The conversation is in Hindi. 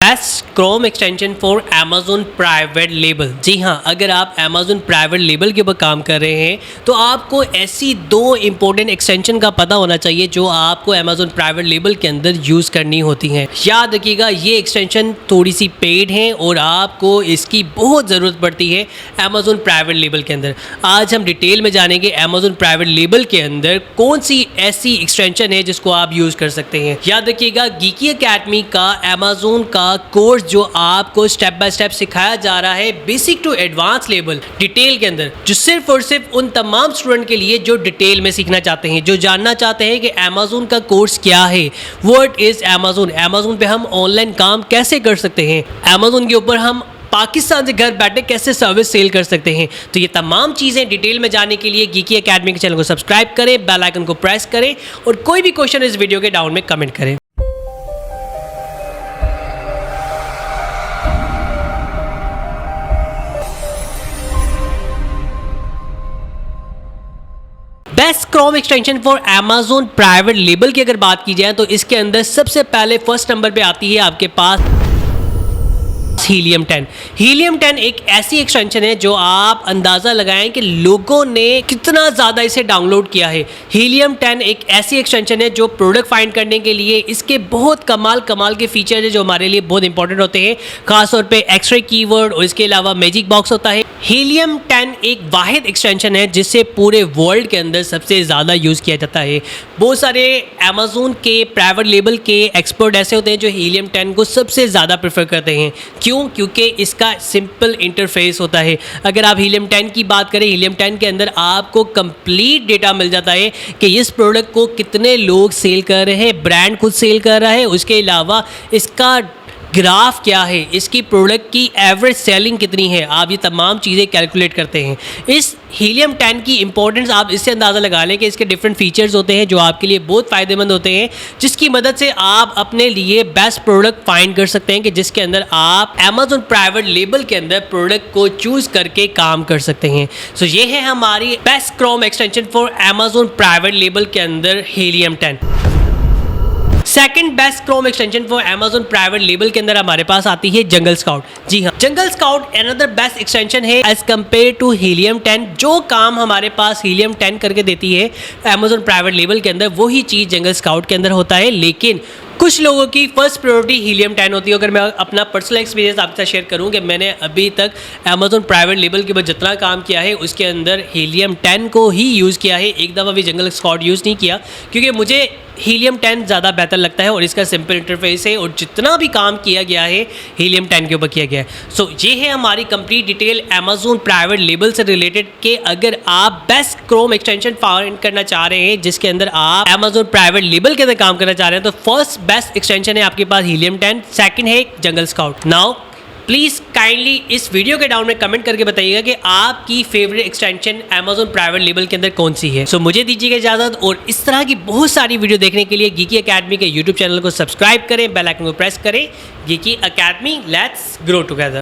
Best chrome extension for Amazon private label. जी हाँ, अगर आप Amazon प्राइवेट लेबल के ऊपर काम कर रहे हैं तो आपको ऐसी दो इंपॉर्टेंट एक्सटेंशन का पता होना चाहिए जो आपको Amazon प्राइवेट लेबल के अंदर यूज़ करनी होती हैं। याद रखिएगा, ये एक्सटेंशन थोड़ी सी पेड हैं और आपको इसकी बहुत ज़रूरत पड़ती है Amazon प्राइवेट लेबल के अंदर। आज हम डिटेल में जानेंगे Amazon प्राइवेट लेबल के अंदर कौन सी ऐसी एक्सटेंशन है जिसको आप यूज़ कर सकते हैं। याद रखिएगा, गीकी एकेडमी का Amazon का कोर्स जो आपको स्टेप बाय स्टेप सिखाया जा रहा है basic to advance level detail के अंदर, जो सिर्फ और सिर्फ उन तमाम स्टूडेंट के लिए जो डिटेल में सीखना चाहते हैं, जो जानना चाहते हैं कि Amazon का कोर्स क्या है, व्हाट इज Amazon पे हम ऑनलाइन काम कैसे कर सकते हैं, Amazon के ऊपर हम पाकिस्तान से घर बैठे कैसे सर्विस सेल कर सकते हैं। तो ये तमाम चीज़ें डिटेल में जानने के लिए गीकी एकेडमी के चैनल को सब्सक्राइब करें, बेल आइकन को प्रेस करें और कोई भी क्वेश्चन इस वीडियो के डाउन में कमेंट करें। Best chrome extension for Amazon private label की अगर बात की जाए तो इसके अंदर सबसे पहले फर्स्ट नंबर पे आती है आपके पास हीलियम 10। हीलियम 10 एक ऐसी एक्सटेंशन है जो आप अंदाज़ा लगाएं कि लोगों ने कितना ज़्यादा इसे डाउनलोड किया है। हीलियम 10 एक ऐसी एक्सटेंशन है जो प्रोडक्ट फाइंड करने के लिए इसके बहुत कमाल के फीचर है जो हमारे लिए बहुत इंपॉर्टेंट होते हैं, खासतौर पे एक्सरे कीवर्ड और इसके अलावा मैजिक बॉक्स होता है। हीलियम 10 एक वाहिद एक्सटेंशन है जिससे पूरे वर्ल्ड के अंदर सबसे ज़्यादा यूज़ किया जाता है। बहुत सारे Amazon के प्राइवेट लेबल के एक्सपर्ट ऐसे होते हैं जो हीलियम 10 को सबसे ज़्यादा प्रेफर करते हैं। क्योंकि इसका सिंपल इंटरफेस होता है। अगर आप हीलियम 10 की बात करें, हीलियम 10 के अंदर आपको कंप्लीट डेटा मिल जाता है कि इस प्रोडक्ट को कितने लोग सेल कर रहे हैं, ब्रांड खुद सेल कर रहा है, उसके अलावा इसका ग्राफ क्या है, इसकी प्रोडक्ट की एवरेज सेलिंग कितनी है, आप ये तमाम चीज़ें कैलकुलेट करते हैं। इस हीलियम 10 की इंपॉर्टेंस आप इससे अंदाज़ा लगा लें कि इसके डिफरेंट फीचर्स होते हैं जो आपके लिए बहुत फ़ायदेमंद होते हैं, जिसकी मदद से आप अपने लिए बेस्ट प्रोडक्ट फाइंड कर सकते हैं कि जिसके अंदर आप Amazon प्राइवेट लेबल के अंदर प्रोडक्ट को चूज़ करके काम कर सकते हैं। सो ये है हमारी best chrome extension for Amazon private label के अंदर helium 10। Second best chrome extension for Amazon private label के अंदर हमारे पास आती है जंगल स्काउट। जी हाँ, Jungle Scout another best extension है एज कंपेयर टू हीलियम 10। जो काम हमारे पास हीलियम 10 करके देती है Amazon प्राइवेट लेबल के अंदर, वही चीज़ जंगल स्काउट के अंदर होता है। लेकिन कुछ लोगों की फर्स्ट प्रायोरिटी हीलियम 10 होती है। अगर मैं अपना पर्सनल एक्सपीरियंस आपके साथ शेयर करूं कि मैंने अभी तक Amazon प्राइवेट लेबल के ऊपर जितना काम किया है उसके अंदर हीलियम 10 को ही यूज़ किया है, एक दफ़ा भी जंगल स्काउट यूज़ नहीं किया, क्योंकि मुझे हीलियम 10 ज़्यादा बेहतर लगता है और इसका सिंपल इंटरफेस है और जितना भी काम किया गया है हीलियम 10 के ऊपर किया गया है। सो ये है हमारी complete detail Amazon private label से रिलेटेड कि अगर आप बेस्ट क्रोम एक्सटेंशन फाइंड करना चाह रहे हैं जिसके अंदर आप Amazon प्राइवेट लेबल के अंदर काम करना चाह रहे हैं, तो फर्स्ट बेस्ट एक्सटेंशन है आपके पास हीलियम 10, सेकंड है जंगल स्काउट। नाउ प्लीज़ काइंडली इस वीडियो के डाउन में कमेंट करके बताइएगा कि आपकी favourite extension Amazon private label के अंदर कौन सी है। सो मुझे दीजिएगा इजाज़त और इस तरह की बहुत सारी वीडियो देखने के लिए गीकी एकेडमी के यूट्यूब चैनल को सब्सक्राइब करें, बेल आइकन को प्रेस करें। Geeky academy, let's grow together.